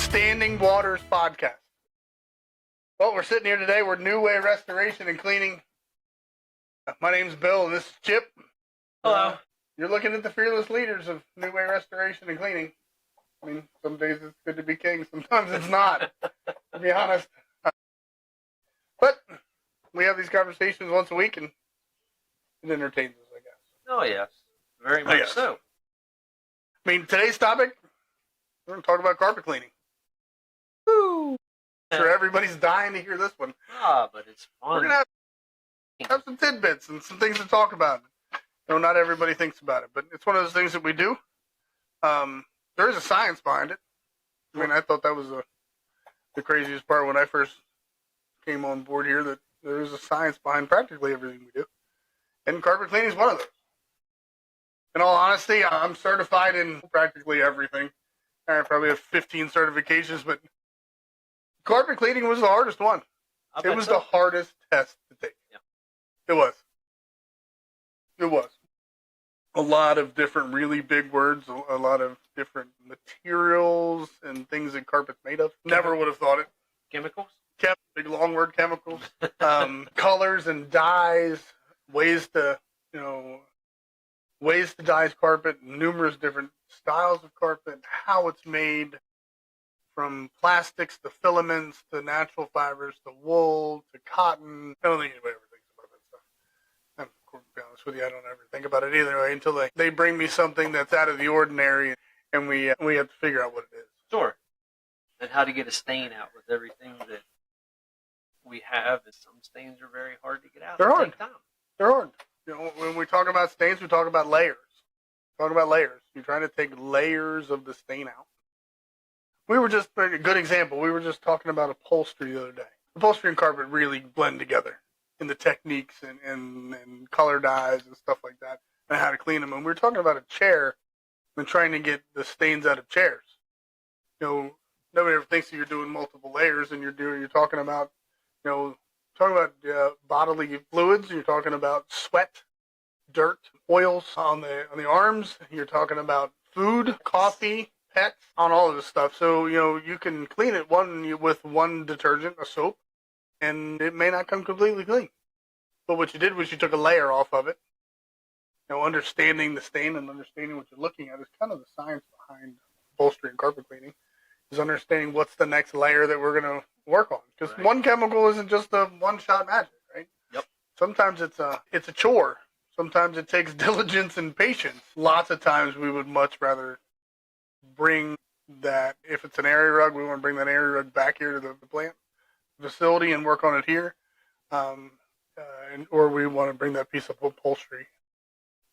Standing Waters podcast. Well, we're sitting here today. We're NuWay Restoration and Cleaning. My name's Bill, and this is Chip. Hello. You're looking at the fearless leaders of NuWay Restoration and Cleaning. I mean, some days it's good to be king, sometimes it's not, to be honest. But we have these conversations once a week, and it entertains us, I guess. Oh, yes. Very much so. I mean, today's topic, we're going to talk about carpet cleaning. Woo! I'm sure everybody's dying to hear this one. But it's fun. We're going to have some tidbits and some things to talk about. You know, not everybody thinks about it, but it's one of those things that we do. There is a science behind it. I mean, I thought that was the craziest part when I first came on board here, that there is a science behind practically everything we do. And carpet cleaning is one of those. In all honesty, I'm certified in practically everything. I probably have 15 certifications, but carpet cleaning was the hardest one. It was the hardest test to take. Yeah. It was. It was. A lot of different really big words, a lot of different materials and things that carpet's made of. Never would have thought it. Chemicals? Big long word, chemicals. Colors and dyes, ways to dye carpet, numerous different styles of carpet, how it's made, from plastics to filaments to natural fibers to wool to cotton. I don't think anybody ever thinks about that stuff. And to be honest with you, I don't ever think about it either way until they bring me something that's out of the ordinary, and we have to figure out what it is. Sure. And how to get a stain out with everything that we have. And some stains are very hard to get out. They're hard. Take time. They're hard. You know, when we talk about stains, we talk about layers. Talk about layers. You're trying to take layers of the stain out. We were just, a good example, we were just talking about upholstery the other day. Upholstery and carpet really blend together in the techniques and color dyes and stuff like that, and how to clean them. And we were talking about a chair and trying to get the stains out of chairs. You know, nobody ever thinks that you're doing multiple layers, and you're talking about, bodily fluids. You're talking about sweat, dirt, oils on the arms. You're talking about food, coffee, pets, on all of this stuff. So, you can clean it with one detergent, a soap, and it may not come completely clean. But what you did was you took a layer off of it. Understanding the stain and understanding what you're looking at is kind of the science behind upholstery and carpet cleaning, is understanding what's the next layer that we're going to work on. Because one chemical isn't just a one-shot magic, right? Yep. Sometimes it's a chore. Sometimes it takes diligence and patience. Lots of times we would much rather bring that, if it's an area rug, we want to bring that area rug back here to the plant facility and work on it here. Or we want to bring that piece of upholstery,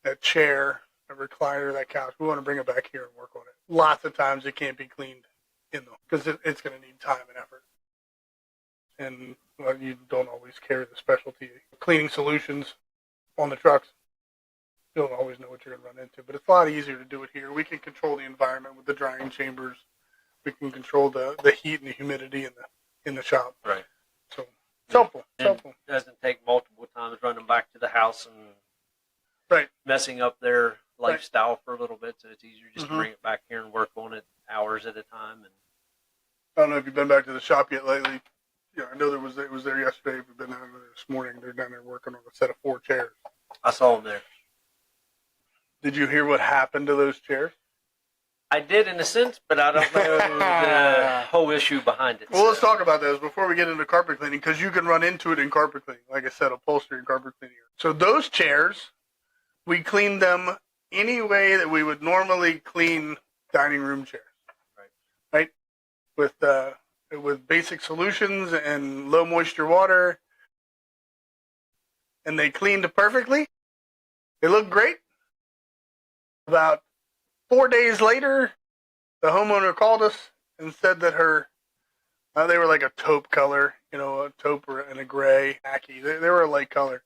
that chair, that recliner, that couch, we want to bring it back here and work on it. Lots of times it can't be cleaned in them because it's going to need time and effort. And you don't always carry the specialty cleaning solutions on the trucks. You don't always know what you're going to run into, but it's a lot easier to do it here. We can control the environment with the drying chambers. We can control the heat and the humidity in the shop. Right. So it's helpful. It's helpful. It doesn't take multiple times running back to the house and messing up their lifestyle for a little bit. So it's easier just to bring it back here and work on it hours at a time. And I don't know if you've been back to the shop yet lately. Yeah, I know it was there yesterday. We've been down there this morning. They're down there working on a set of 4 chairs. I saw them there. Did you hear what happened to those chairs? I did in a sense, but I don't know the whole issue behind it. Well, let's talk about those before we get into carpet cleaning, because you can run into it in carpet cleaning. Like I said, upholstery and carpet cleaning. So those chairs, we cleaned them any way that we would normally clean dining room chairs. Right? With basic solutions and low moisture water. And they cleaned perfectly. They looked great. About 4 days later, the homeowner called us and said that they were like a taupe color, a taupe and a gray, khaki. They were a light color.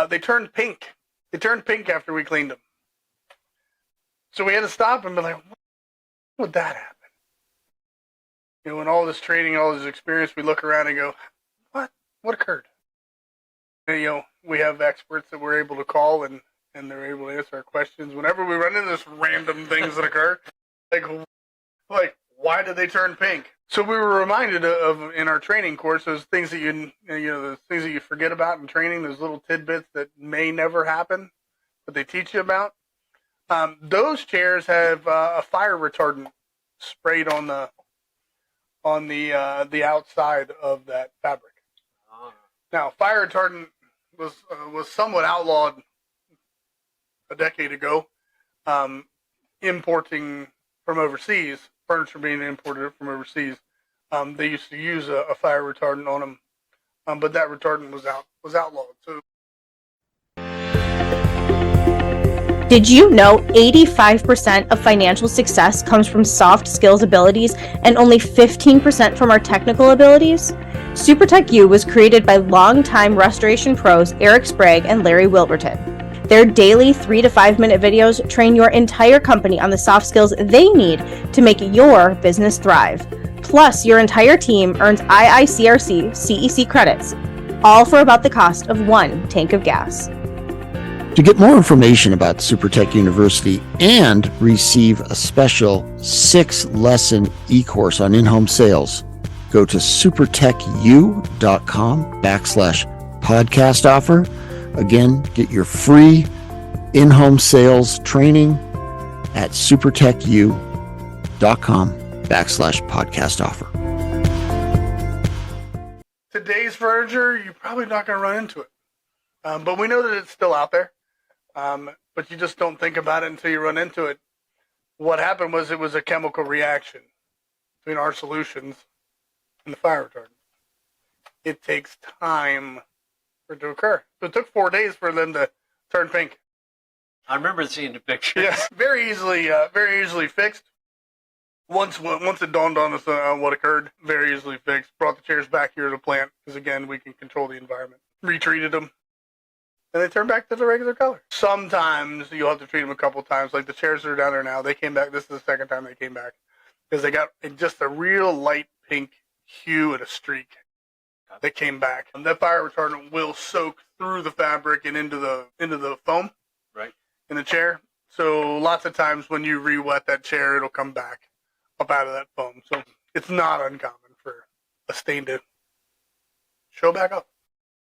They turned pink. They turned pink after we cleaned them. So we had to stop and be like, what would that happen? In all this training, all this experience, we look around and go, what occurred? And, we have experts that we're able to call and they're able to answer our questions. Whenever we run into this random things that occur, like, why did they turn pink? So we were reminded of in our training course those things that those things that you forget about in training, those little tidbits that may never happen, but they teach you about. Those chairs have a fire retardant sprayed on the outside of that fabric. Now, fire retardant was somewhat outlawed a decade ago, importing from overseas, furniture being imported from overseas. They used to use a fire retardant on them, but that retardant was outlawed. So, did you know 85% of financial success comes from soft skills abilities and only 15% from our technical abilities? SuperTech U was created by longtime restoration pros Eric Sprague and Larry Wilberton. Their daily 3 to 5 minute videos train your entire company on the soft skills they need to make your business thrive. Plus, your entire team earns IICRC CEC credits, all for about the cost of 1 tank of gas. To get more information about SuperTech University and receive a special 6-lesson e-course on in-home sales, go to supertechu.com/podcast offer. Again, get your free in-home sales training at supertechu.com/podcast offer. Today's furniture, you're probably not going to run into it. But we know that it's still out there. But you just don't think about it until you run into it. What happened was it was a chemical reaction between our solutions and the fire retardant. It takes time for it to occur. So it took 4 days for them to turn pink. I remember seeing the pictures. Yeah, very easily fixed. Once it dawned on us what occurred, very easily fixed. Brought the chairs back here to the plant because, again, we can control the environment. Retreated them. And they turn back to the regular color. Sometimes you'll have to treat them a couple times. Like the chairs that are down there now, they came back. This is the second time they came back. Because they got just a real light pink hue and a streak. They came back. And that fire retardant will soak through the fabric and into the foam. Right. In the chair. So lots of times when you re-wet that chair, it'll come back up out of that foam. So it's not uncommon for a stain to show back up.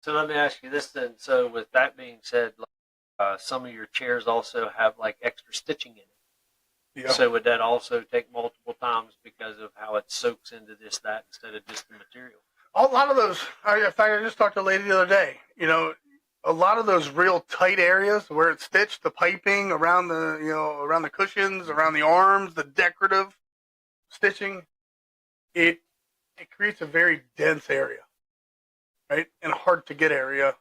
So let me ask you this then. So with that being said, some of your chairs also have like extra stitching in it. Yeah. So would that also take multiple times because of how it soaks into that instead of just the material? A lot of those, in fact, I just talked to a lady the other day. A lot of those real tight areas where it's stitched, the piping around around the cushions, around the arms, the decorative stitching, it creates a very dense area. Right? And hard to get area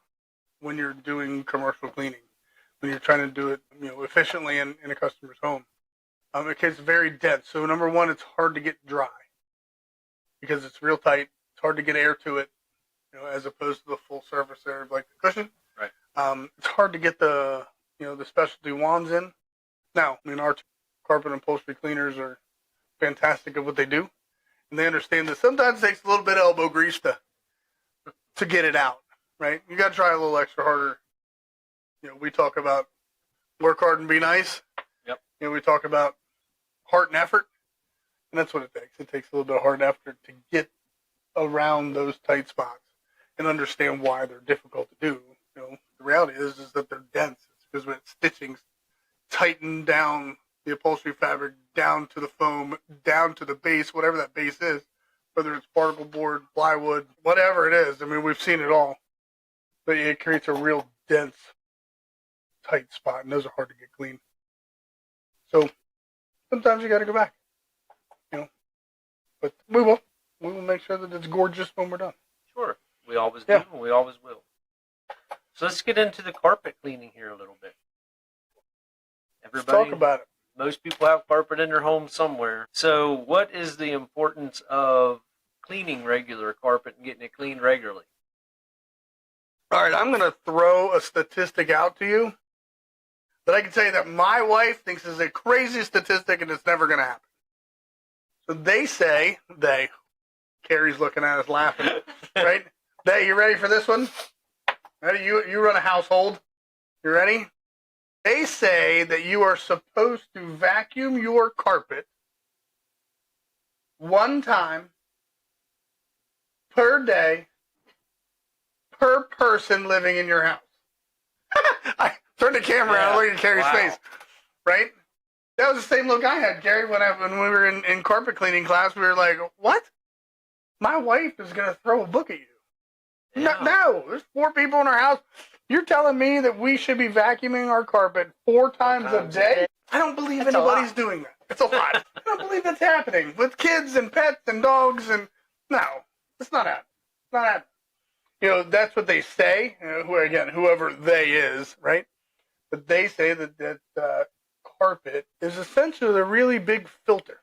when you're doing commercial cleaning, when you're trying to do it, efficiently in a customer's home. It gets very dense. So number one, it's hard to get dry because it's real tight. It's hard to get air to it, as opposed to the full surface area like the cushion. Right. It's hard to get the specialty wands in. Now, our carpet and upholstery cleaners are fantastic at what they do, and they understand that sometimes it takes a little bit of elbow grease to get it out, right? You got to try a little extra harder. We talk about work hard and be nice. Yep. We talk about heart and effort, and that's what it takes. It takes a little bit of hard effort to get around those tight spots and understand why they're difficult to do. The reality is that they're dense. It's because when stitchings tighten down the upholstery fabric down to the foam, down to the base, whatever that base is, whether it's particle board, plywood, whatever it is. We've seen it all. But it creates a real dense, tight spot, and those are hard to get clean. So sometimes you got to go back, But we will. We will make sure that it's gorgeous when we're done. Sure. We always do, and we always will. So let's get into the carpet cleaning here a little bit. Let's talk about it. Most people have carpet in their home somewhere. So what is the importance of cleaning regular carpet and getting it cleaned regularly? All right, I'm going to throw a statistic out to you that I can tell you that my wife thinks is a crazy statistic and it's never going to happen. So they say, Carrie's looking at us laughing, right? You ready for this one? Ready? You run a household. You ready? They say that you are supposed to vacuum your carpet 1 time per day per person living in your house. I turned the camera around and looked at Carrie's face, right? That was the same look I had, Gary, when we were in carpet cleaning class. We were like, what? My wife is going to throw a book at you. Yeah. No, there's 4 people in our house. You're telling me that we should be vacuuming our carpet 4 times a day? I don't believe anybody's doing that. It's a lot. I don't believe that's happening with kids and pets and dogs. And no, it's not happening. It's not happening. You know, that's what they say. Whoever they is, right? But they say that carpet is essentially a really big filter,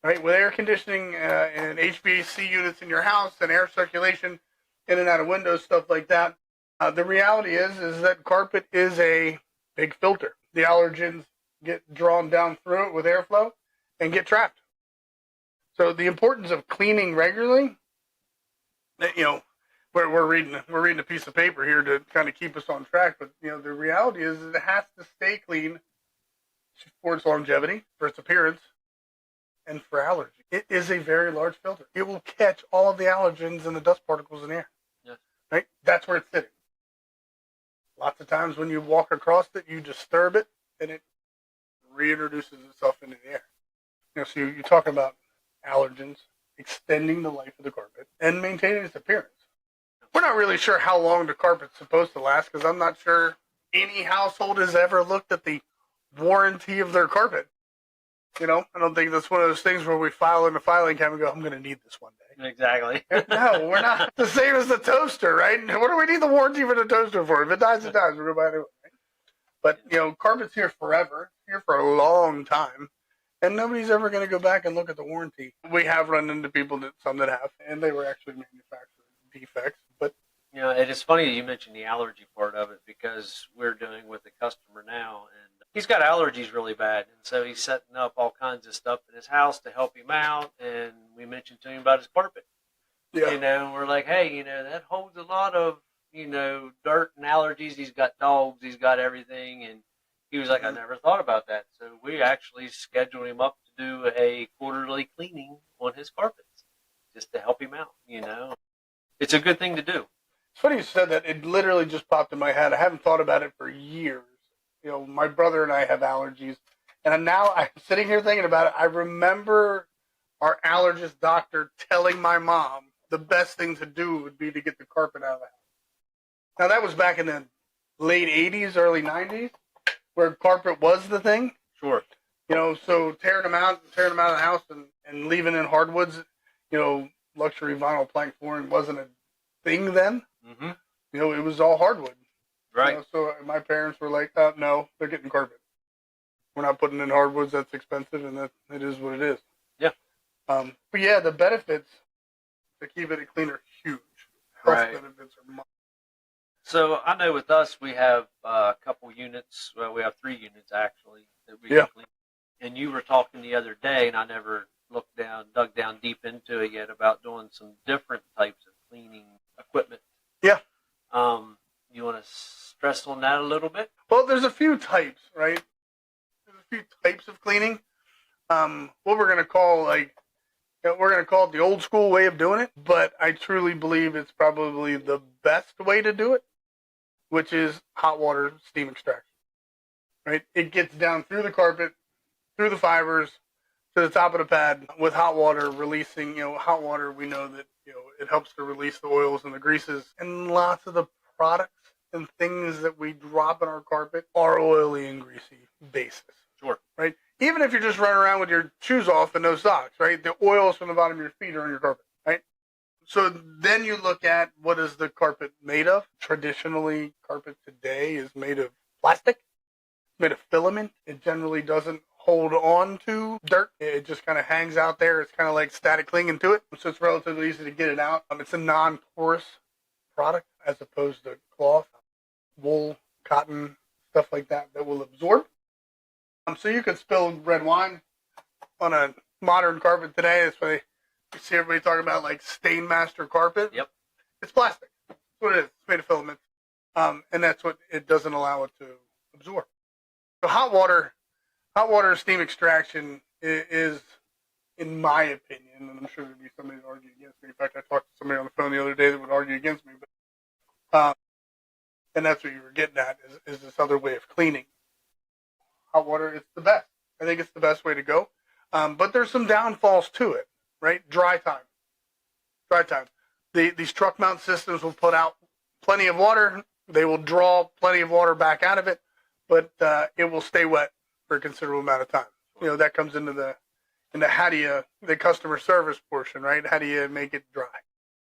right? With air conditioning and HVAC units in your house and air circulation in and out of windows, stuff like that. The reality is that carpet is a big filter. The allergens get drawn down through it with airflow and get trapped. So the importance of cleaning regularly, you know, we're reading a piece of paper here to kind of keep us on track, but you know, the reality is it has to stay clean for its longevity, for its appearance, and for allergy. It is a very large filter. It will catch all of the allergens and the dust particles in the air. Yeah. Right? That's where it's sitting. Lots of times when you walk across it, you disturb it, and it reintroduces itself into the air. You know, so you're talking about allergens, extending the life of the carpet, and maintaining its appearance. We're not really sure how long the carpet's supposed to last, because I'm not sure any household has ever looked at the warranty of their carpet. You know, I don't think that's one of those things where we file in the filing cabinet and go, I'm going to need this one day. Exactly. No, we're not. The same as the toaster, right? What do we need the warranty for the toaster for? If it dies, it dies. We're going to buy a new one, right? But, you know, carpet's here forever, here for a long time, and nobody's ever going to go back and look at the warranty. We have run into people, some that have, and they were actually manufactured defects. But you know, it is funny that you mentioned the allergy part of it, because we're doing with a customer now, and he's got allergies really bad, and so he's setting up all kinds of stuff in his house to help him out. And we mentioned to him about his carpet. yeah, You know, and we're like, hey, you know, that holds a lot of, you know, dirt and allergies. He's got dogs, he's got everything, and he was like, I never thought about that. So we actually scheduled him up to do a quarterly cleaning on his carpets, just to help him out. You know, it's a good thing to do. it's funny you said that. It literally just popped in my head. I haven't thought about it for years. You know, my brother and I have allergies, and now I'm sitting here thinking about it. I remember our allergist doctor telling my mom the best thing to do would be to get the carpet out of the house. Now, that was back in the late 80s, early 90s, where carpet was the thing. Sure. You know, so tearing them out of the house and leaving in hardwoods, you know, luxury vinyl plank flooring wasn't a thing then. Mm-hmm. You know, it was all hardwood. Right. You know, so my parents were like, no, they're getting carpet. We're not putting in hardwoods. That's expensive, and that it is what it is. Yeah. But yeah, the benefits to keep it clean are huge. Health benefits are much. So I know with us, we have a couple units. Well, we have 3 units actually that we can clean. And you were talking the other day, and I never dug down deep into it yet, about doing some different types of cleaning equipment. Yeah. You want to stress on that a little bit? Well, there's a few types, right? There's a few types of cleaning. What we're going to call we're going to call it the old school way of doing it, but I truly believe it's probably the best way to do it, which is hot water steam extraction, right? It gets down through the carpet, through the fibers, to the top of the pad with hot water releasing, you know, hot water, we know that, you know, it helps to release the oils and the greases, and lots of the products and things that we drop in our carpet are oily and greasy bases. Sure. Right? Even if you're just running around with your shoes off and no socks, right? The oils from the bottom of your feet are on your carpet, right? So then you look at, what is the carpet made of? Traditionally, carpet today is made of plastic, made of filament. It generally doesn't hold on to dirt. It just kind of hangs out there. It's kind of like static clinging to it. So it's relatively easy to get it out. It's a non-porous product as opposed to cloth, wool, cotton, stuff like that will absorb. So you could spill red wine on a modern carpet today. That's why you see everybody talking about like Stainmaster carpet. Yep. It's plastic. That's what it is. It's made of filament. And that's what it doesn't allow it to absorb. So hot water steam extraction is in my opinion, and I'm sure there'd be somebody that argue against me. In fact, I talked to somebody on the phone the other day that would argue against me. But and that's what you were getting at is this other way of cleaning. Hot water is the best. I think it's the best way to go. But there's some downfalls to it, right? Dry time. These truck mount systems will put out plenty of water. They will draw plenty of water back out of it, but it will stay wet for a considerable amount of time. That comes into how do you, the customer service portion, right? How do you make it dry?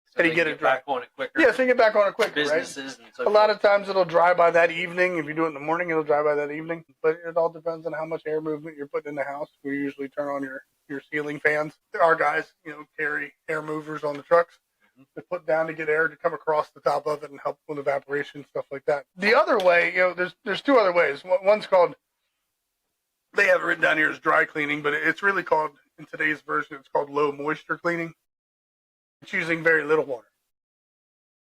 So how do you get it dry? Back on it quicker. Yeah, so you get back on it quicker, Businesses right? and so a lot of times it'll dry by that evening. If you do it in the morning, it'll dry by that evening. But it all depends on how much air movement you're putting in the house. We usually turn on your ceiling fans. Our guys, carry air movers on the trucks to put down to get air to come across the top of it and help with evaporation, stuff like that. The other way, there's two other ways. One's called, they have it written down here as dry cleaning, but it's really called, in today's version, it's called low moisture cleaning. It's using very little water.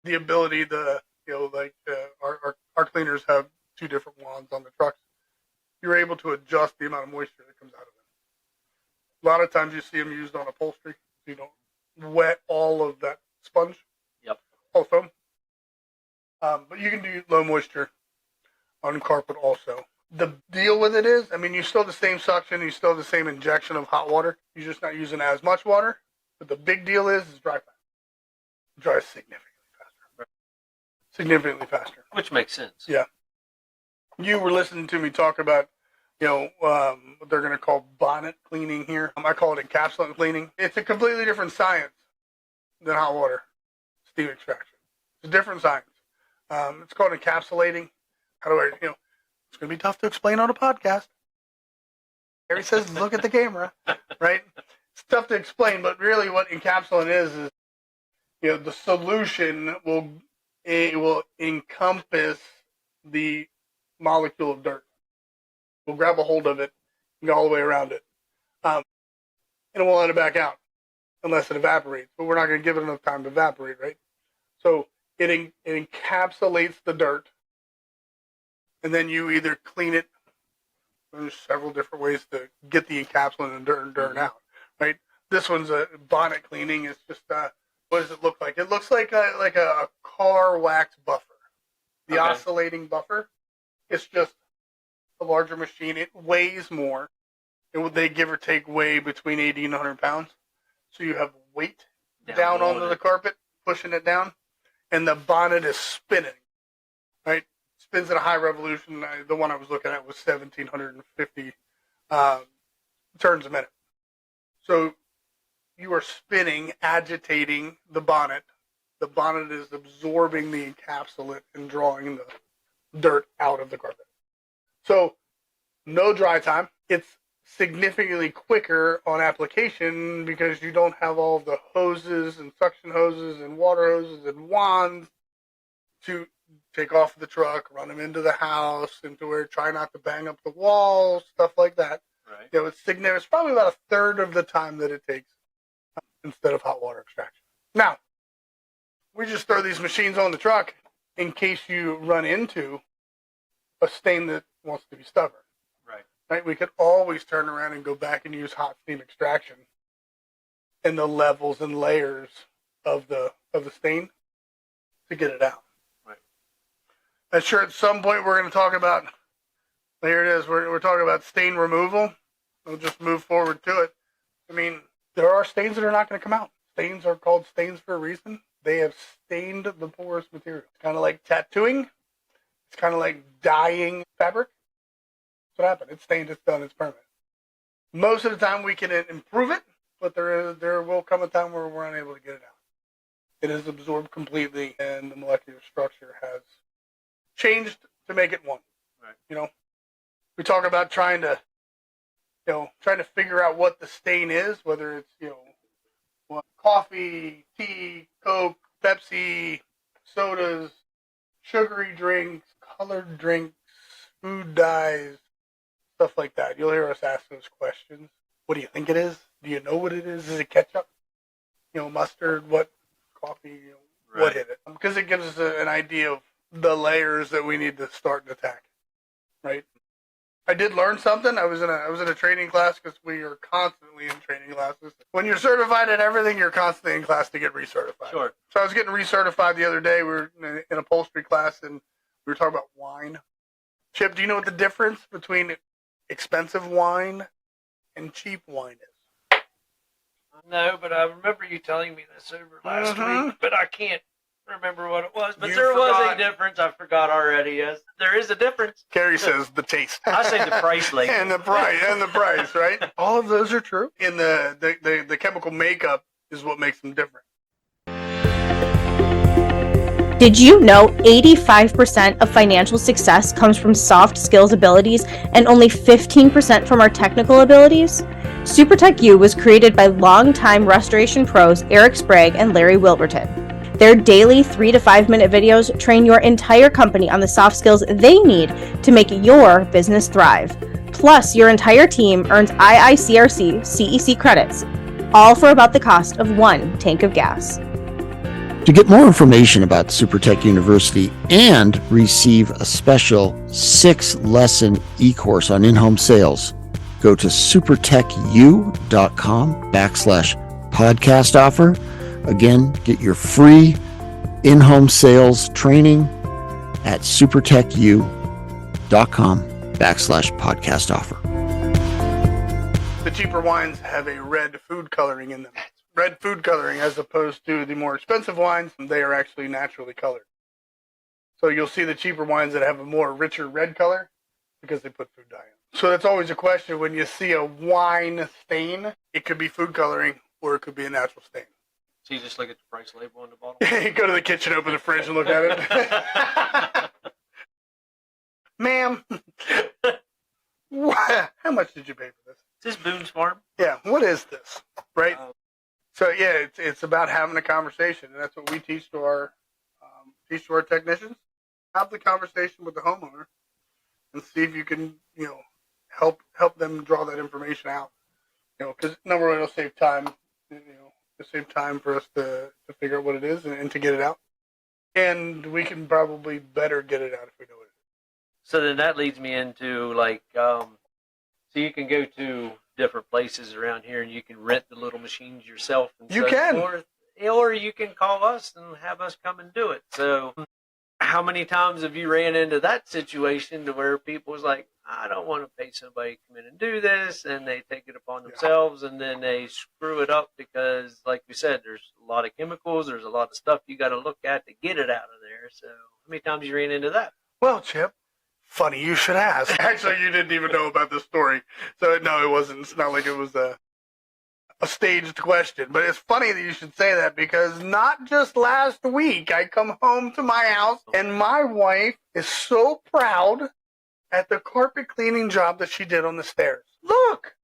The ability to, our cleaners have two different wands on the trucks. You're able to adjust the amount of moisture that comes out of it. A lot of times you see them used on upholstery. You don't wet all of that sponge. Yep. All foam. But you can do low moisture on carpet also. The deal with it is, you still have the same suction, you still have the same injection of hot water. You're just not using as much water. But the big deal is dry fast. It dries significantly faster. Right. Significantly faster. Which makes sense. Yeah. You were listening to me talk about, what they're going to call bonnet cleaning here. I call it encapsulant cleaning. It's a completely different science than hot water steam extraction. It's a different science. It's called encapsulating. How do I, it's going to be tough to explain on a podcast. Harry says, look at the camera, right? It's tough to explain, but really what encapsulant is the solution will encompass the molecule of dirt. We'll grab a hold of it and go all the way around it. And it won't let it back out unless it evaporates. But we're not going to give it enough time to evaporate, right? So it encapsulates the dirt, and then you either clean it. There's several different ways to get the encapsulant and dirt out, right? This one's a bonnet cleaning. It's just what does it look like? It looks like a car wax buffer, the oscillating buffer. It's just a larger machine. It weighs more. They give or take weigh between 80 and 100 pounds. So you have weight down onto the carpet, pushing it down, and the bonnet is spinning, right? Spins at a high revolution. The one I was looking at was 1,750 turns a minute. So you are spinning, agitating the bonnet. The bonnet is absorbing the encapsulant and drawing the dirt out of the carpet. So no dry time. It's significantly quicker on application because you don't have all the hoses and suction hoses and water hoses and wands to take off the truck, run them into the house, try not to bang up the walls, stuff like that. Right. It's probably about a third of the time that it takes instead of hot water extraction. Now, we just throw these machines on the truck in case you run into a stain that wants to be stubborn. Right? We could always turn around and go back and use hot steam extraction and the levels and layers of the stain to get it out. Right. I'm sure at some point we're going to talk about, here it is, we're talking about stain removal. We'll just move forward to it. There are stains that are not going to come out. Stains are called stains for a reason. They have stained the porous material. It's kind of like tattooing. It's kind of like dyeing fabric. That's what happened. It's stained, it's done, it's permanent. Most of the time we can improve it, but there will come a time where we're unable to get it out. It is absorbed completely, and the molecular structure has changed to make it one. Right. We talk about trying to figure out what the stain is, whether it's, coffee, tea, Coke, Pepsi, sodas, sugary drinks, colored drinks, food dyes, stuff like that. You'll hear us ask those questions. What do you think it is? Do you know what it is? Is it ketchup? Mustard? What? Coffee? Right. What hit it? Because it gives us an idea of the layers that we need to start and attack, right? I did learn something. I was in a training class because we are constantly in training classes. When you're certified at everything, you're constantly in class to get recertified. Sure. So I was getting recertified the other day. We were in upholstery class, and we were talking about wine. Chip, do you know what the difference between expensive wine and cheap wine is? No, but I remember you telling me this over last week, but I can't remember what it was. But You there forgot. was a difference. I forgot already. Yes, there is a difference. Carrie says the taste. I say the price label. and the price, right? All of those are true. And the chemical makeup is what makes them different. Did you know 85% of financial success comes from soft skills abilities and only 15% from our technical abilities? SuperTech U was created by longtime restoration pros Eric Sprague and Larry Wilberton. Their daily 3 to 5 minute videos train your entire company on the soft skills they need to make your business thrive. Plus, your entire team earns IICRC CEC credits, all for about the cost of 1 tank of gas. To get more information about SuperTech University and receive a special 6-lesson e-course on in-home sales, go to supertechu.com/podcast offer. Again, get your free in-home sales training at supertechu.com/podcast offer. The cheaper wines have a red food coloring in them. Red food coloring, as opposed to the more expensive wines, they are actually naturally colored. So you'll see the cheaper wines that have a more richer red color because they put food dye in. So that's always a question when you see a wine stain. It could be food coloring or it could be a natural stain. So you just look at the price label on the bottle? You go to the kitchen, open the fridge, and look at it. Ma'am, how much did you pay for this? Is this Boone's Farm? Yeah, what is this? Right? So yeah, it's about having a conversation, and that's what we teach to our technicians. Have the conversation with the homeowner, and see if you can help them draw that information out. Because number one, it'll save time. It'll save time for us to figure out what it is and to get it out, and we can probably better get it out if we know what it is. So then that leads me into so you can go to different places around here and you can rent the little machines yourself and You so can. forth, or you can call us and have us come and do it. So how many times have you ran into that situation to where people was like, I don't want to pay somebody to come in and do this, and they take it upon themselves, and then they screw it up because, like we said, there's a lot of chemicals, there's a lot of stuff you got to look at to get it out of there. So how many times you ran into that? Well, Chip, funny you should ask. Actually, you didn't even know about this story. So, no, it wasn't. It's not like it was a staged question. But it's funny that you should say that because not just last week, I come home to my house and my wife is so proud at the carpet cleaning job that she did on the stairs. Look!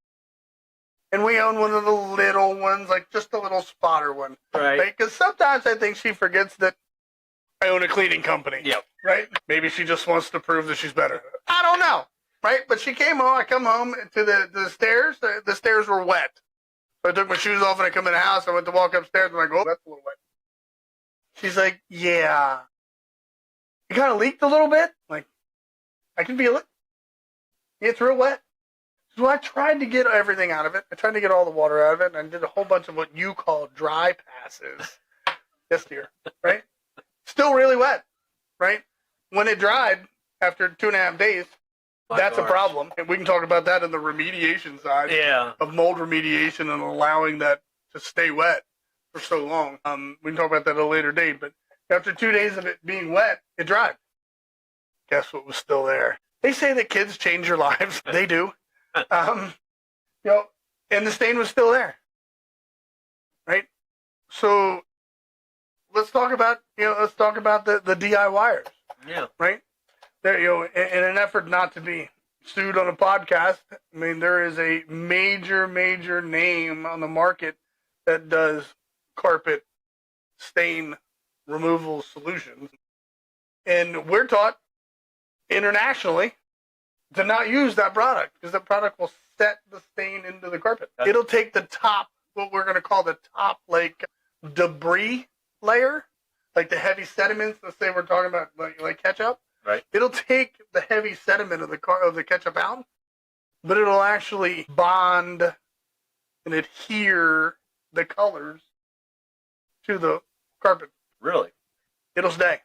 And we own one of the little ones, like just a little spotter one. Right. Because sometimes I think she forgets that I own a cleaning company. Yep. Right? Maybe she just wants to prove that she's better. I don't know. Right? But she came home. I come home to the stairs. The stairs were wet. So I took my shoes off and I come in the house. I went to walk upstairs and I go, oh, that's a little wet. She's like, yeah. It kind of leaked a little bit. Like, I can feel it. It's real wet. So I tried to get everything out of it. I tried to get all the water out of it. And I did a whole bunch of what you call dry passes. Yes, dear. Right? Still really wet. Right? When it dried after 2.5 days, that's a problem. And we can talk about that in the remediation side of mold remediation and allowing that to stay wet for so long. We can talk about that at a later date. But after 2 days of it being wet, it dried. Guess what was still there? They say that kids change your lives. They do. And the stain was still there. Right? So let's talk about the DIYers. Yeah. Right? There, in an effort not to be sued on a podcast, I mean, there is a major name on the market that does carpet stain removal solutions. And we're taught internationally to not use that product because that product will set the stain into the carpet. It'll take the top, what we're going to call the top, like, debris layer, like the heavy sediments. Let's say we're talking about like ketchup. Right. It'll take the heavy sediment of the ketchup out, but it'll actually bond and adhere the colors to the carpet. Really? It'll stay.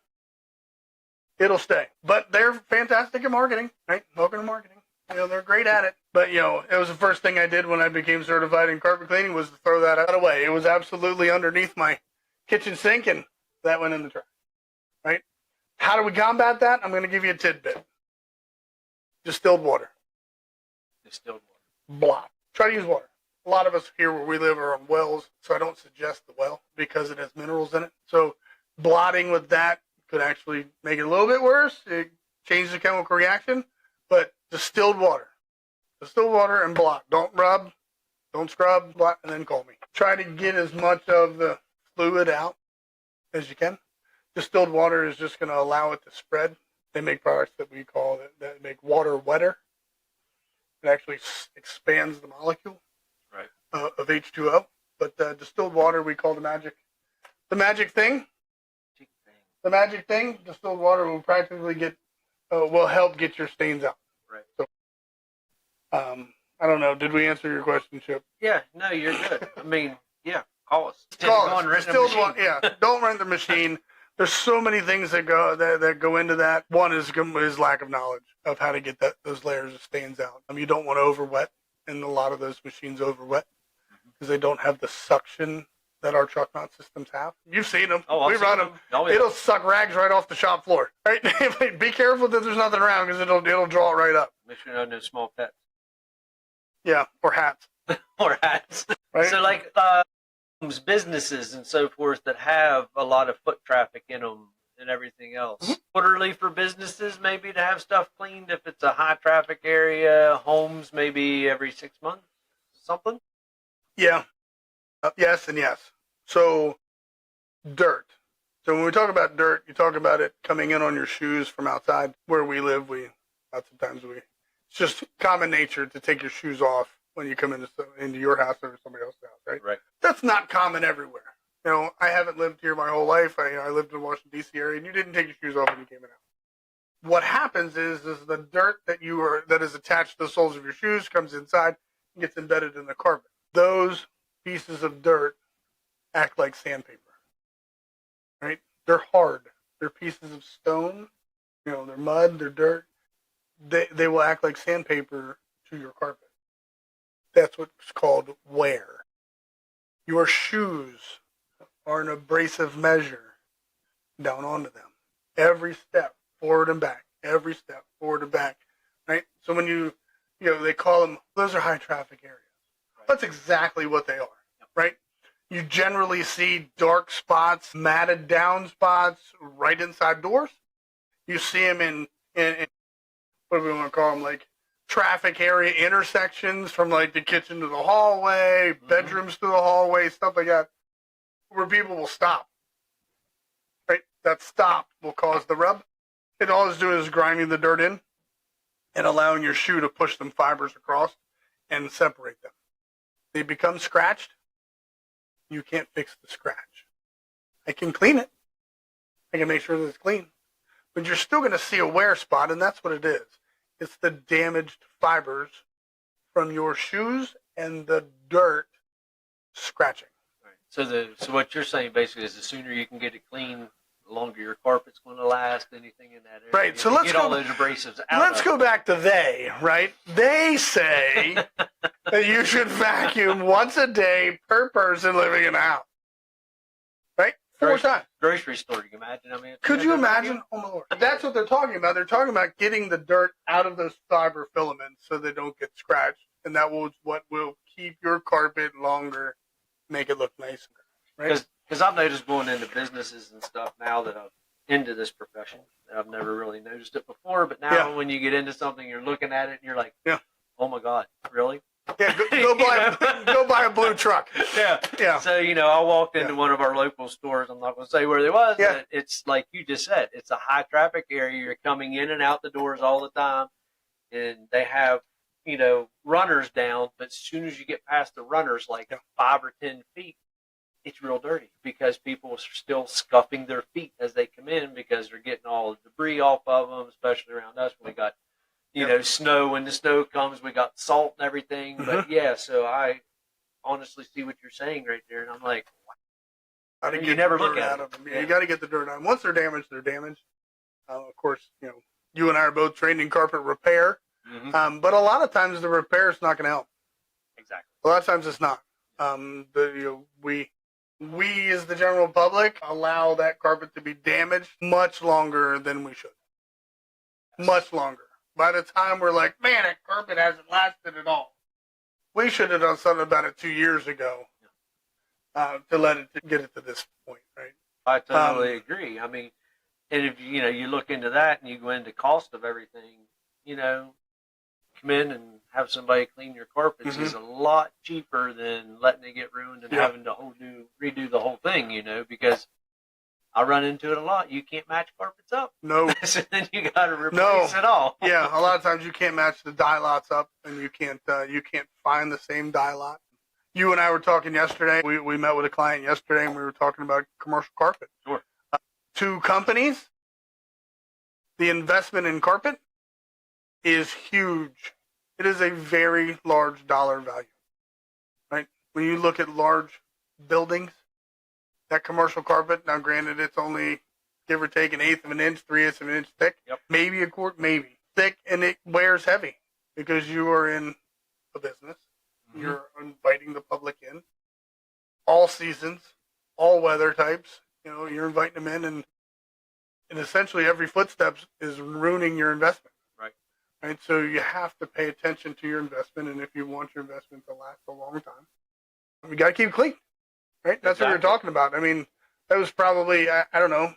It'll stay. But they're fantastic at marketing, right? Welcome to marketing. They're great at it. But, it was the first thing I did when I became certified in carpet cleaning was to throw that out away. It was absolutely underneath my kitchen sink, and that went in the trash, right? How do we combat that? I'm going to give you a tidbit. Distilled water. Distilled water. Blot. Try to use water. A lot of us here where we live are on wells, so I don't suggest the well because it has minerals in it. So blotting with that could actually make it a little bit worse. It changes the chemical reaction, but distilled water and blot. Don't rub, don't scrub, blot, and then call me. Try to get as much of the fluid out as you can. Distilled water is just going to allow it to spread. They make products that we call that make water wetter. It actually expands the molecule of H2O. But distilled water we call the magic thing. The magic thing, distilled water will practically will help get your stains out. Right. So, I don't know. Did we answer your question, Chip? Yeah. No, you're good. I mean, yeah. Call us. Call us. Distilled water. Yeah. Don't rent the machine. There's so many things that go into that. One is lack of knowledge of how to get those layers of stains out. You don't want to overwet, and a lot of those machines overwet because they don't have the suction that our truck mount systems have. You've seen them. Oh, we run them. Oh, yeah. It'll suck rags right off the shop floor. Right? Be careful that there's nothing around because it'll draw it right up. Make sure you no small pets. Yeah, or hats. Or hats. Right? So like businesses and so forth that have a lot of foot traffic in them and everything else. Mm-hmm. Quarterly for businesses maybe to have stuff cleaned if it's a high traffic area. Homes maybe every 6 months. Something. Yeah. Yes and yes. So, dirt. So when we talk about dirt, you talk about it coming in on your shoes from outside. Where we live, it's just common nature to take your shoes off when you come into your house or somebody else's house, right? Right. That's not common everywhere. I haven't lived here my whole life. I lived in the Washington, D.C. area, and you didn't take your shoes off when you came in out. What happens is the dirt that is attached to the soles of your shoes comes inside and gets embedded in the carpet. Those pieces of dirt act like sandpaper, right? They're hard. They're pieces of stone. They're mud. They're dirt. They will act like sandpaper to your carpet. That's what's called wear. Your shoes are an abrasive measure down onto them. Every step, forward and back. Every step, forward and back. Right? So when they call them, those are high traffic areas. Right. That's exactly what they are. Right? You generally see dark spots, matted down spots right inside doors. You see them in what do we want to call them, like traffic area intersections from like the kitchen to the hallway, bedrooms to the hallway, stuff like that, where people will stop. Right? That stop will cause the rub. All it's doing is grinding the dirt in and allowing your shoe to push them fibers across and separate them. They become scratched. You can't fix the scratch. I can clean it. I can make sure that it's clean. But you're still going to see a wear spot, and that's what it is. It's the damaged fibers from your shoes and the dirt scratching. Right. So what you're saying basically is the sooner you can get it clean, the longer your carpet's going to last, anything in that area. Right. So let's get all those abrasives out. Let's go back to they, right? They say that you should vacuum once a day per person living in a house. Right? 4 times. Grocery store, you can imagine. Could you imagine? Oh, my Lord. That's what they're talking about. They're talking about getting the dirt out of those fiber filaments so they don't get scratched. And that was what will keep your carpet longer, make it look nicer. Right? Because I've noticed going into businesses and stuff now that I'm into this profession. I've never really noticed it before, but now when you get into something, you're looking at it and you're like, oh my God, really? Yeah, go buy a blue truck. Yeah. So, I walked into one of our local stores. I'm not going to say where it was. But it's like you just said. It's a high traffic area. You're coming in and out the doors all the time. And they have, runners down. But as soon as you get past the runners, like 5 or 10 feet, it's real dirty because people are still scuffing their feet as they come in because they're getting all the debris off of them, especially around us when we got you know, snow. When the snow comes, we got salt and everything. But yeah, so I honestly see what you're saying right there, and I'm like, wow. You never look at them. You got to get the dirt out. Once they're damaged, they're damaged. Of course, you know, you and I are both trained in carpet repair, but a lot of times the repair is not going to help. Exactly. A lot of times it's not. We as the general public allow that carpet to be damaged much longer than we should. Much longer. By the time we're like, man, that carpet hasn't lasted at all. We should have done something about it 2 years ago to let it get it to this point, right? I totally agree. I mean, and if you know you look into that and you go into cost of everything, you know, come in and have somebody clean your carpets is a lot cheaper than letting it get ruined and having to redo the whole thing, you know, because I run into it a lot. You can't match carpets up. No. So then you got to replace it all. Yeah, a lot of times you can't match the dye lots up, and you can't find the same dye lot. You and I were talking yesterday. We met with a client yesterday, and we were talking about commercial carpet. Sure. 2 companies. The investment in carpet is huge. It is a very large dollar value, right? When you look at large buildings, that commercial carpet, now granted it's only give or take 1/8 of an inch, 3/8 of an inch thick, maybe a quart, maybe thick, and it wears heavy because you are in a business. You're inviting the public in, all seasons, all weather types. You know, you're inviting them in, and essentially every footstep is ruining your investment. Right, so you have to pay attention to your investment, and if you want your investment to last a long time, you got to keep it clean. Right, that's what you're talking about. I mean, that was probably I don't know,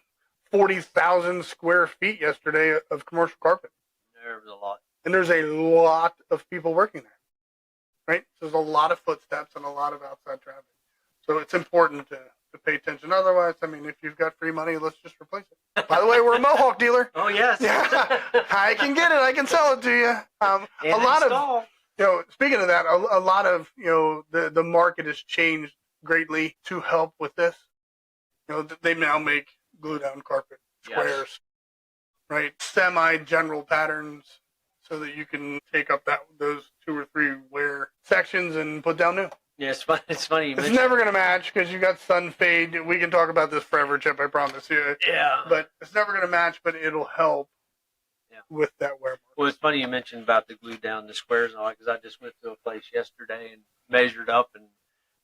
40,000 square feet yesterday of commercial carpet. There's a lot, and there's a lot of people working there. Right, so there's a lot of footsteps and a lot of outside traffic. So it's important to pay attention. Otherwise, I mean, if you've got free money, let's just replace it. By the way, we're a Mohawk dealer. Oh, yes. Yeah, I can get it. I can sell it to you. A lot of, you know, speaking of that, a lot of, you know, the market has changed greatly to help with this. You know, they now make glue down carpet squares, right? Semi-general patterns so that you can take up those 2 or 3 wear sections and put down new. Yeah, it's funny. It's never going to match because you got sun fade. We can talk about this forever, Chip, I promise you. Yeah. But it's never going to match, but it'll help with that wear mark. Well, it's funny you mentioned about the glue down the squares and all that, because I just went to a place yesterday and measured up and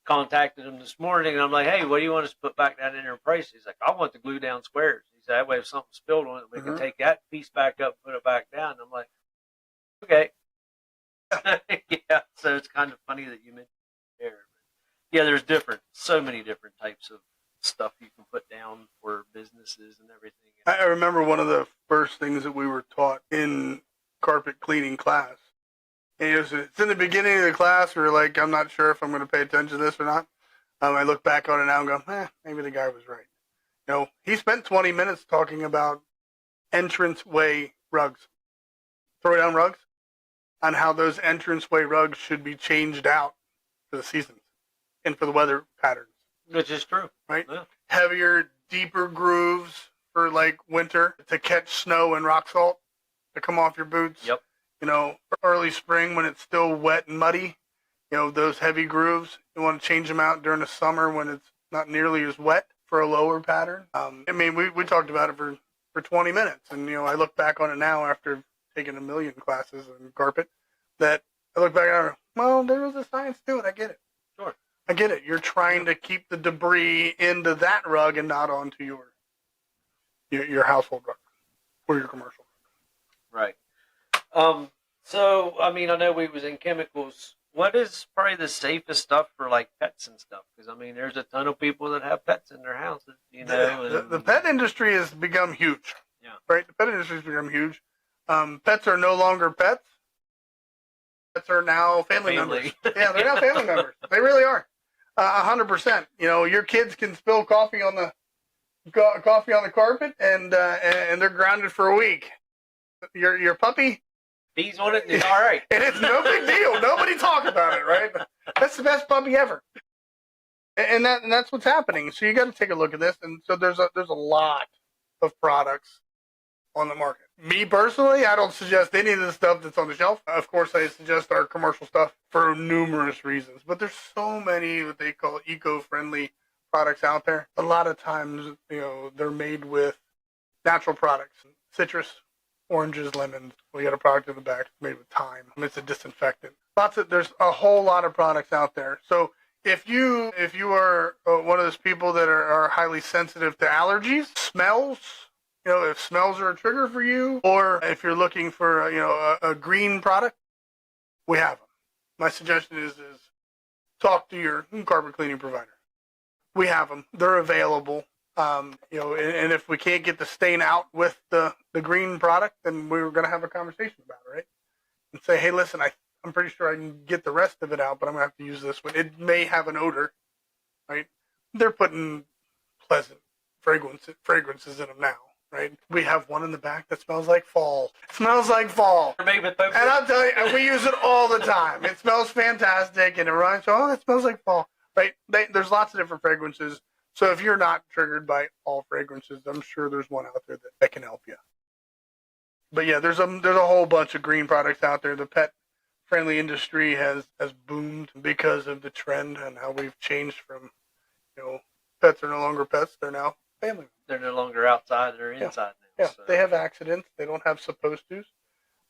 contacted him this morning. And I'm like, hey, what do you want us to put back down in your price? He's like, I want the glue down squares. He said, that way if something spilled on it, we can take that piece back up and put it back down. And I'm like, okay. Yeah, so it's kind of funny that you mentioned there. Yeah, there's so many different types of stuff you can put down for businesses and everything. I remember one of the first things that we were taught in carpet cleaning class. And it's in the beginning of the class. We were like, I'm not sure if I'm going to pay attention to this or not. I look back on it now and go, maybe the guy was right. You know, he spent 20 minutes talking about entranceway rugs, throw down rugs, on how those entranceway rugs should be changed out for the seasons and for the weather patterns. Which is true. Right? Yeah. Heavier, deeper grooves for like winter to catch snow and rock salt to come off your boots. Yep. You know, early spring when it's still wet and muddy, you know, those heavy grooves, you want to change them out during the summer when it's not nearly as wet for a lower pattern. I mean, we talked about it for 20 minutes. And, you know, I look back on it now after taking a million classes on carpet that I look back at it, well, there was a science to it. I get it. Sure. I get it. You're trying to keep the debris into that rug and not onto your household rug or your commercial rug. Right. So, I mean, I know we was in chemicals. What is probably the safest stuff for like pets and stuff? Because I mean, there's a ton of people that have pets in their houses, you know. The pet industry has become huge. Yeah. Right. The pet industry has become huge. Pets are no longer pets. Pets are now family members. Yeah, they're now family members. They really are. 100%. You know, your kids can spill coffee on the carpet, and they're grounded for a week. Your puppy. He's on it, and it's all right. And it's no big deal. Nobody talk about it, right? That's the best puppy ever. And that's what's happening. So you got to take a look at this. And so there's a lot of products on the market. Me personally, I don't suggest any of the stuff that's on the shelf. Of course, I suggest our commercial stuff for numerous reasons, but there's so many what they call eco-friendly products out there. A lot of times, they're made with natural products, citrus, oranges, lemons. We got a product in the back made with thyme. It's a disinfectant. There's a whole lot of products out there. So if you are one of those people that are highly sensitive to allergies, smells, if smells are a trigger for you, or if you're looking for a green product, we have them. My suggestion is talk to your carpet cleaning provider. We have them. They're available. And if we can't get the stain out with the green product, then we're going to have a conversation about it, right? And say, hey, listen, I'm pretty sure I can get the rest of it out, but I'm going to have to use this one. It may have an odor, right? They're putting pleasant fragrances in them now, right? We have one in the back that smells like fall. It smells like fall. And I'll tell you, we use it all the time. It smells fantastic, and it runs, it smells like fall, right? There's lots of different fragrances. So if you're not triggered by all fragrances, I'm sure there's one out there that can help you. But yeah, there's a whole bunch of green products out there. The pet-friendly industry has boomed because of the trend and how we've changed from, pets are no longer pets. They're now family. They're no longer outside. They're inside now. Yeah, so. They have accidents. They don't have supposed tos.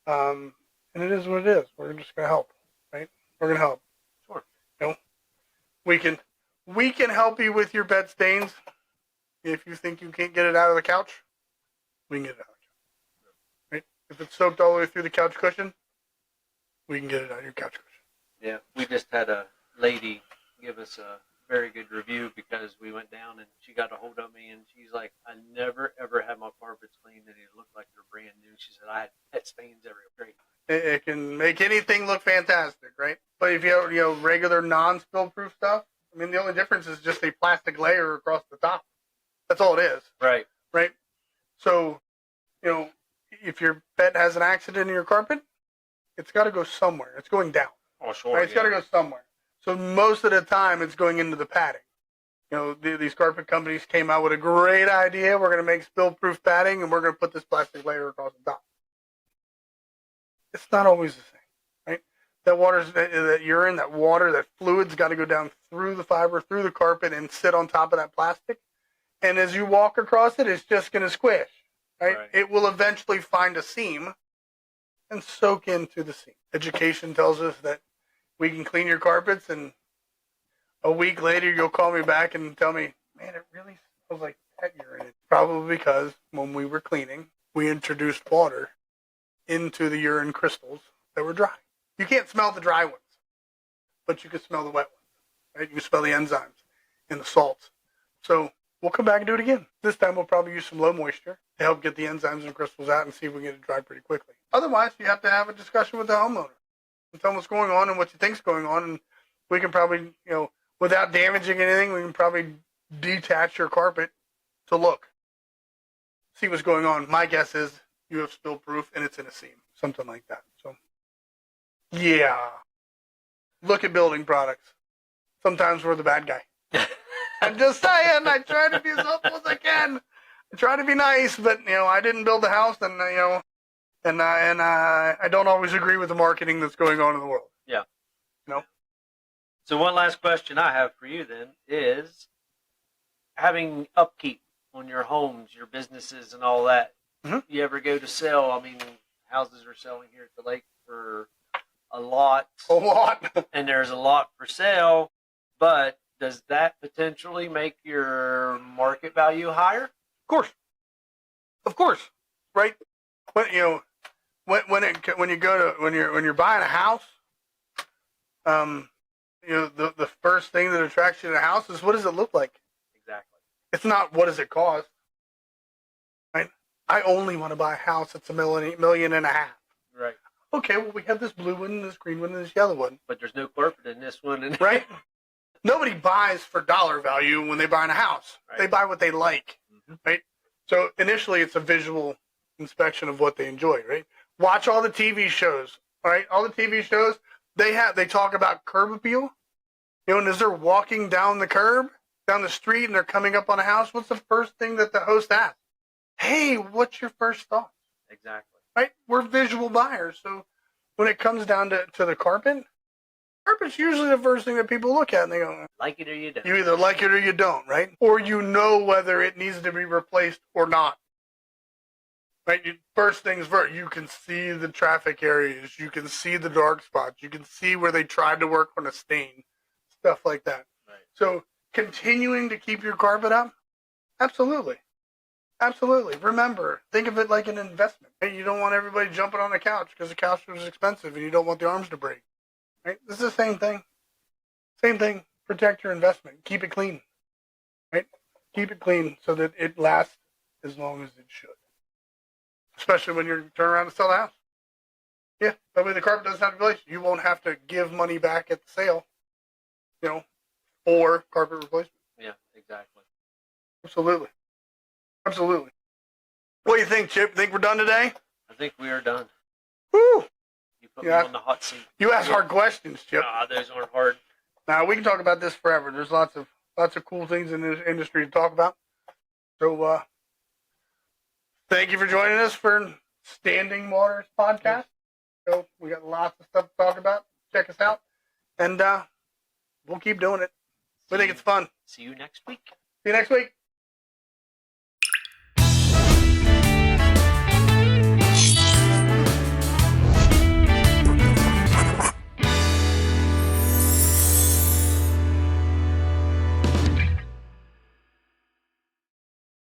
And it is what it is. We're just going to help, right? We're going to help. Sure. We can help you with your bed stains. If you think you can't get it out of the couch, we can get it out of the couch. Right? If it's soaked all the way through the couch cushion, we can get it out of your couch cushion. Yeah, we just had a lady give us a very good review because we went down and she got a hold of me and she's like, I never ever had my carpets cleaned and it looked like they're brand new. She said, I had pet stains everywhere. Great. It can make anything look fantastic, right? But if you have regular non-spill proof stuff, I mean, the only difference is just a plastic layer across the top. That's all it is. Right. Right? So, if your pet has an accident in your carpet, it's got to go somewhere. It's going down. Oh, sure. Right? It's got to go somewhere. So most of the time, it's going into the padding. These carpet companies came out with a great idea. We're going to make spill-proof padding, and we're going to put this plastic layer across the top. It's not always the same, right? That urine, that water, that fluid's got to go down through the fiber, through the carpet, and sit on top of that plastic. And as you walk across it, it's just going to squish, right? It will eventually find a seam and soak into the seam. Education tells us that we can clean your carpets, and a week later you'll call me back and tell me, man, it really smells like pet urine. It's probably because when we were cleaning, we introduced water into the urine crystals that were dry. You can't smell the dry ones, but you can smell the wet ones, right? You can smell the enzymes and the salts. So we'll come back and do it again. This time we'll probably use some low moisture to help get the enzymes and crystals out and see if we can get it dry pretty quickly. Otherwise, you have to have a discussion with the homeowner and tell them what's going on and what you think's going on, and we can probably, without damaging anything, we can probably detach your carpet to look, see what's going on. My guess is you have spill proof and it's in a seam, something like that. So, yeah, look at building products. Sometimes we're the bad guy. I'm just saying, I try to be as helpful as I can. I try to be nice, but I didn't build the house, and I don't always agree with the marketing that's going on in the world. Yeah. So one last question I have for you then is having upkeep on your homes, your businesses, and all that. Mm-hmm. You ever go to sell? I mean, houses are selling here at the lake for a lot. A lot. And there's a lot for sale, but does that potentially make your market value higher? Of course, right? When you're buying a house, the first thing that attracts you to the house is, what does it look like? Exactly. It's not what does it cost, right? I only want to buy a house that's $1.5 million. Right. Okay, well, we have this blue one, this green one, and this yellow one. But there's no carpet in this one. Right? Nobody buys for dollar value when they buy in a house. Right. They buy what they like, right? So initially, it's a visual inspection of what they enjoy, right? Watch all the TV shows, all right? All the TV shows, they talk about curb appeal. And as they're walking down the curb, down the street, and they're coming up on a house, what's the first thing that the host asks? hey, what's your first thought? Exactly. Right? We're visual buyers. So when it comes down to the carpet's usually the first thing that people look at and they go, like it or you don't. You either like it or you don't, right? Or you know whether it needs to be replaced or not. Right? First things first, you can see the traffic areas. You can see the dark spots. You can see where they tried to work on a stain. Stuff like that. Right. So continuing to keep your carpet up, absolutely. Absolutely. Remember, think of it like an investment. Right? You don't want everybody jumping on the couch because the couch was expensive and you don't want the arms to break. Right? This is the same thing. Same thing. Protect your investment. Keep it clean. Right? Keep it clean so that it lasts as long as it should. Especially when you're turning around to sell the house. Yeah, that way the carpet doesn't have to be replaced. You won't have to give money back at the sale, for carpet replacement. Yeah, exactly. Absolutely. Absolutely. What do you think, Chip? Think we're done today? I think we are done. Woo! You put me on the hot seat. You ask hard questions, Chip. Those aren't hard. Now, we can talk about this forever. There's lots of cool things in this industry to talk about. So, thank you for joining us for Standing Waters podcast. So we got lots of stuff to talk about. Check us out. And we'll keep doing it. We think it's fun. See you next week. See you next week.